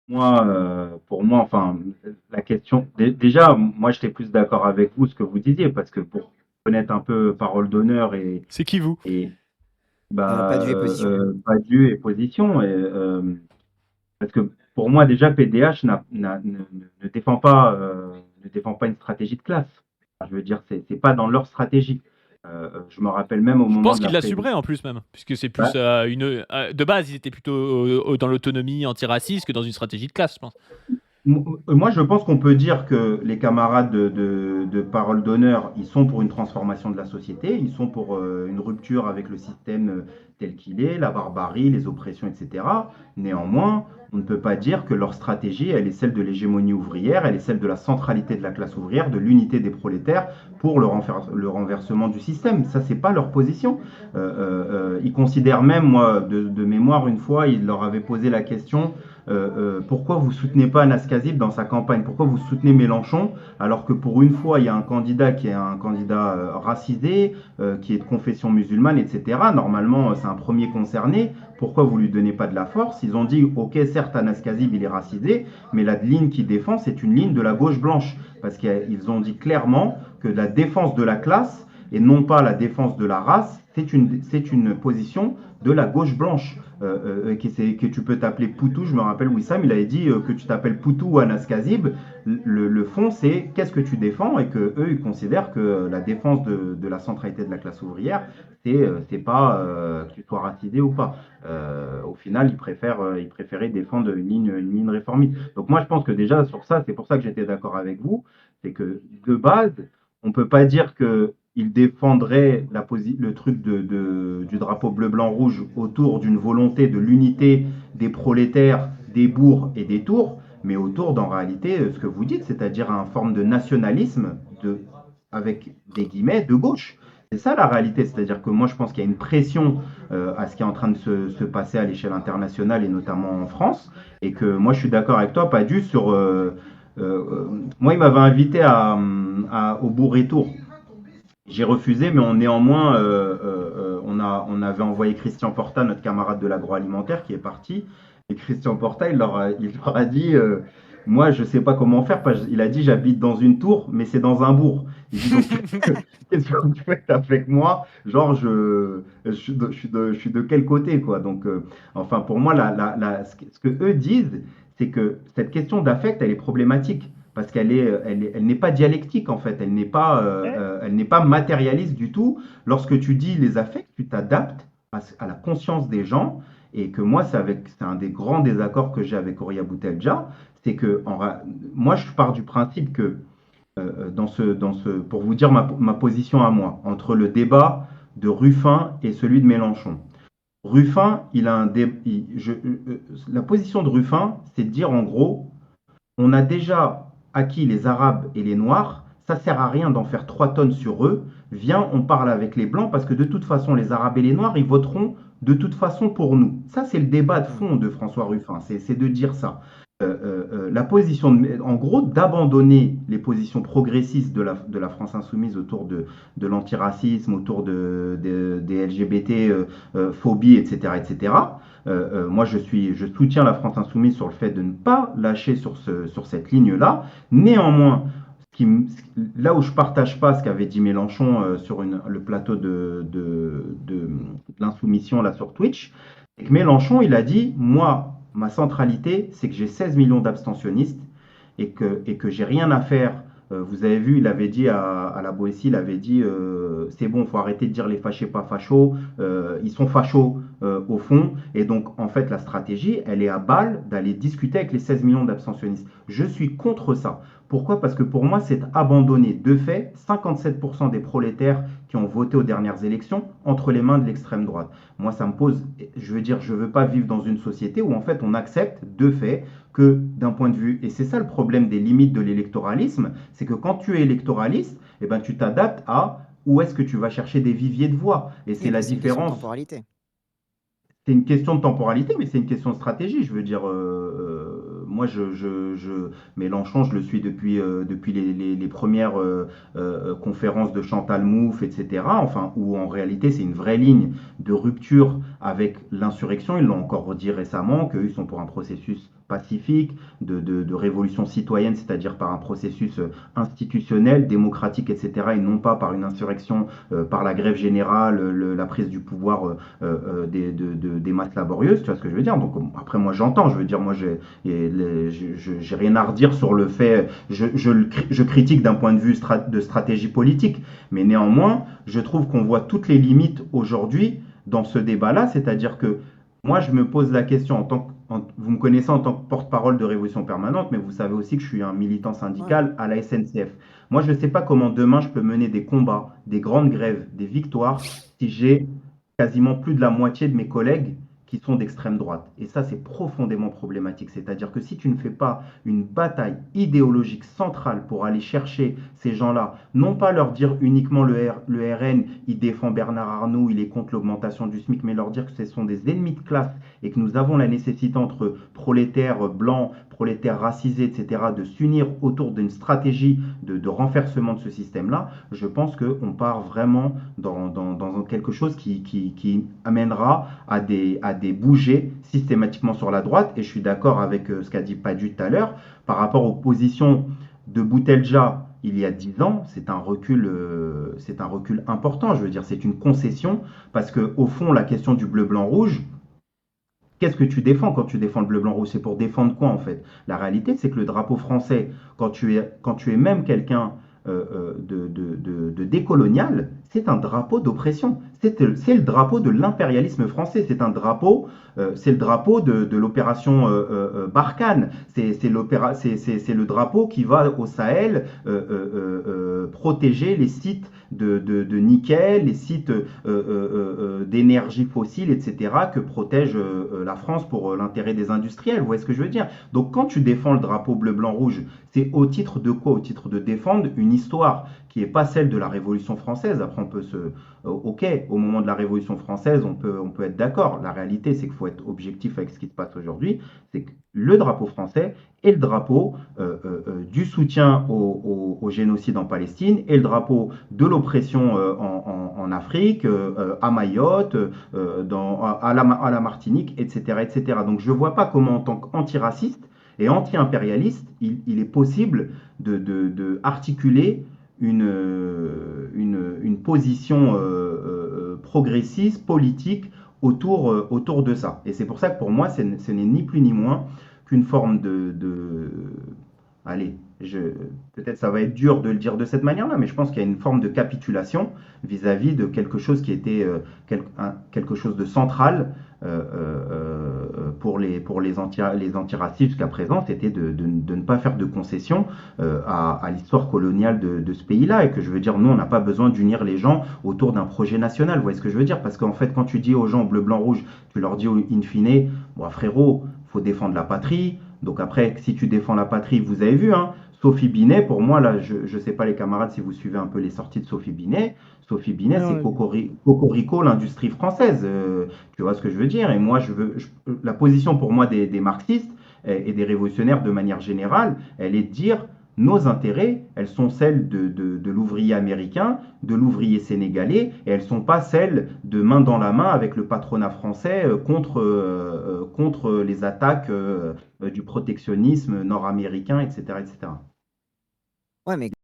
Moi, pour moi, enfin, la question, déjà, moi, j'étais plus d'accord avec vous, ce que vous disiez, parce que pour connaître un peu parole d'honneur C'est qui vous? et Pas bah, du position. Badiou et position, parce que pour moi, déjà, PDH ne défend pas, ne défend pas une stratégie de classe. Enfin, je veux dire, c'est pas dans leur stratégie. Je me rappelle même au Je moment pense de la qu'ils présidence. l'assumeraient en plus même, puisque c'est plus de base, ils étaient plutôt dans l'autonomie antiraciste que dans une stratégie de classe, je pense. Moi, je pense qu'on peut dire que les camarades de Parole d'honneur, ils sont pour une transformation de la société, ils sont pour une rupture avec le système tel qu'il est, la barbarie, les oppressions, etc. Néanmoins, on ne peut pas dire que leur stratégie, elle est celle de l'hégémonie ouvrière, elle est celle de la centralité de la classe ouvrière, de l'unité des prolétaires pour le renversement du système. Ça, c'est pas leur position. Ils considèrent même, moi, de mémoire, une fois, ils leur avaient posé la question pourquoi vous soutenez pas Naskazib dans sa campagne? Pourquoi vous soutenez Mélenchon alors que pour une fois, il y a un candidat qui est un candidat racisé, qui est de confession musulmane, etc. Normalement, c'est un premier concerné. Pourquoi vous lui donnez pas de la force? Ils ont dit, ok, certes, Anaskazib, il est racisé, mais la ligne qu'il défend, c'est une ligne de la gauche blanche. Parce qu'ils ont dit clairement que la défense de la classe et non pas la défense de la race, c'est une position de la gauche blanche que tu peux t'appeler Poutou. Je me rappelle Wissam, il avait dit que tu t'appelles Poutou ou Anaskazib. Le fond, c'est qu'est-ce que tu défends et que eux, ils considèrent que la défense de la centralité de la classe ouvrière, c'est pas que tu sois racisé ou pas. Au final, ils préféraient défendre une ligne réformiste. Donc moi, je pense que déjà sur ça, c'est pour ça que j'étais d'accord avec vous, c'est que de base, on peut pas dire que il défendrait le truc du drapeau bleu-blanc-rouge autour d'une volonté de l'unité des prolétaires, des bourgs et des tours, mais autour d'en réalité ce que vous dites, c'est-à-dire une forme de nationalisme avec des guillemets de gauche. C'est ça la réalité, c'est-à-dire que moi je pense qu'il y a une pression à ce qui est en train de se passer à l'échelle internationale et notamment en France, et que moi je suis d'accord avec toi, pas dû sur... moi il m'avait invité au Bourg et Tours. J'ai refusé, mais néanmoins, on avait envoyé Christian Porta, notre camarade de l'agroalimentaire, qui est parti. Et Christian Porta, il leur a dit moi, je ne sais pas comment faire. Il a dit j'habite dans une tour, mais c'est dans un bourg. Il dit donc, qu'est-ce que vous faites avec moi? Genre, je suis de quel côté, quoi. Donc, enfin, pour moi, ce que eux disent, c'est que cette question d'affect, elle est problématique parce elle n'est pas dialectique en fait, elle n'est pas matérialiste du tout. Lorsque tu dis les affects, tu t'adaptes à la conscience des gens et que moi, c'est un des grands désaccords que j'ai avec Oria Boutelja, c'est que moi, je pars du principe que pour vous dire ma position à moi, entre le débat de Ruffin et celui de Mélenchon. Ruffin, il a un dé, il- la position de Ruffin, c'est de dire en gros, on a déjà acquis les Arabes et les Noirs, ça sert à rien d'en faire 3 tonnes sur eux. Viens, on parle avec les Blancs parce que de toute façon, les Arabes et les Noirs, ils voteront de toute façon pour nous. Ça, c'est le débat de Hmm. fond de François Ruffin, c'est de dire ça. La position, en gros, d'abandonner les positions progressistes de la France insoumise autour de l'antiracisme, autour des LGBT phobie, etc., etc. Moi, je soutiens la France insoumise sur le fait de ne pas lâcher sur cette ligne-là. Néanmoins, là où je ne partage pas ce qu'avait dit Mélenchon sur le plateau de l'insoumission là sur Twitch, c'est que Mélenchon, il a dit, moi, ma centralité, c'est que j'ai 16 millions d'abstentionnistes et que j'ai rien à faire. Vous avez vu, il avait dit à la Boétie, il avait dit c'est bon, il faut arrêter de dire les fâchés pas fachos, ils sont fachos au fond. Et donc, en fait, la stratégie, elle est à balle d'aller discuter avec les 16 millions d'abstentionnistes. Je suis contre ça. Pourquoi? Parce que pour moi, c'est abandonner de fait 57% des prolétaires qui ont voté aux dernières élections entre les mains de l'extrême droite. Moi, ça me pose, je veux dire, je ne veux pas vivre dans une société où en fait on accepte de fait que d'un point de vue, et c'est ça le problème des limites de l'électoralisme, c'est que quand tu es électoraliste, eh ben, tu t'adaptes à où est-ce que tu vas chercher des viviers de voix. Et Et c'est la puis c'est une question de différence. temporalité. C'est une question de temporalité, mais c'est une question de stratégie. Je veux dire, moi, Mélenchon, je le suis depuis les premières conférences de Chantal Mouffe, etc. Enfin, où en réalité, c'est une vraie ligne de rupture avec l'insurrection. Ils l'ont encore dit récemment, qu'ils sont pour un processus pacifique, de révolution citoyenne, c'est-à-dire par un processus institutionnel, démocratique, etc., et non pas par une insurrection, par la grève générale, la prise du pouvoir des masses laborieuses, tu vois ce que je veux dire? Donc après, moi j'entends, je veux dire, moi j'ai rien à redire sur le fait, je critique d'un point de vue de stratégie politique, mais néanmoins, je trouve qu'on voit toutes les limites aujourd'hui dans ce débat-là, c'est-à-dire que moi, je me pose la question vous me connaissez en tant que porte-parole de Révolution Permanente, mais vous savez aussi que je suis un militant Ouais. syndical à la SNCF. Moi, je ne sais pas comment demain je peux mener des combats, des grandes grèves, des victoires, si j'ai quasiment plus de la moitié de mes collègues qui sont d'extrême droite. Et ça, c'est profondément problématique. C'est-à-dire que si tu ne fais pas une bataille idéologique centrale pour aller chercher ces gens-là, non pas leur dire uniquement le RN, il défend Bernard Arnault, il est contre l'augmentation du SMIC, mais leur dire que ce sont des ennemis de classe et que nous avons la nécessité entre prolétaires blancs, prolétaires racisés, etc., de s'unir autour d'une stratégie de renversement de ce système-là, je pense qu'on part vraiment dans quelque chose qui amènera à des bougées systématiquement sur la droite. Et je suis d'accord avec ce qu'a dit Padu tout à l'heure, par rapport aux positions de Boutelja il y a 10 ans, c'est un recul important. Je veux dire, c'est une concession parce que au fond, la question du bleu-blanc-rouge, qu'est-ce que tu défends quand tu défends le bleu-blanc-rouge? C'est pour défendre quoi en fait? La réalité, c'est que le drapeau français, quand tu es même quelqu'un de décolonial, c'est un drapeau d'oppression. C'est le drapeau de l'impérialisme français. C'est le drapeau de l'opération Barkhane. C'est le drapeau qui va au Sahel protéger les sites de nickel, les sites d'énergie fossile, etc., que protège la France pour l'intérêt des industriels. Vous voyez ce que je veux dire? Donc quand tu défends le drapeau bleu, blanc, rouge, c'est au titre de quoi? Au titre de défendre une histoire qui n'est pas celle de la Révolution française. Après, on peut ok, au moment de la Révolution française, on peut être d'accord. La réalité, c'est qu'il faut être objectif avec ce qui se passe aujourd'hui. C'est que le drapeau français est le drapeau du soutien au génocide en Palestine et le drapeau de l'oppression en Afrique, à Mayotte, à la Martinique, etc., etc. Donc je ne vois pas comment, en tant qu'antiraciste et anti-impérialiste, il est possible articuler une position progressiste, politique autour de ça. Et c'est pour ça que pour moi, ce n'est ni plus ni moins qu'une forme allez, peut-être ça va être dur de le dire de cette manière-là, mais je pense qu'il y a une forme de capitulation vis-à-vis de quelque chose qui était quelque chose de central pour les antiracistes jusqu'à présent, c'était de ne pas faire de concessions à l'histoire coloniale de ce pays-là. Et que je veux dire, nous, on n'a pas besoin d'unir les gens autour d'un projet national. Vous voyez ce que je veux dire? Parce qu'en fait, quand tu dis aux gens bleu, blanc, rouge, tu leur dis in fine, bon, frérot, il faut défendre la patrie. Donc après, si tu défends la patrie, vous avez vu, hein, Sophie Binet, pour moi, là, je ne sais pas les camarades si vous suivez un peu les sorties de Sophie Binet. Sophie Binet, Ouais, c'est ouais, bien. Cocorico, l'industrie française. Tu vois ce que je veux dire? Et moi, la position pour moi des marxistes et des révolutionnaires de manière générale, elle est de dire nos intérêts, elles sont celles de l'ouvrier américain, de l'ouvrier sénégalais, et elles ne sont pas celles de main dans la main avec le patronat français contre les attaques du protectionnisme nord-américain, etc., etc. Ouais, mais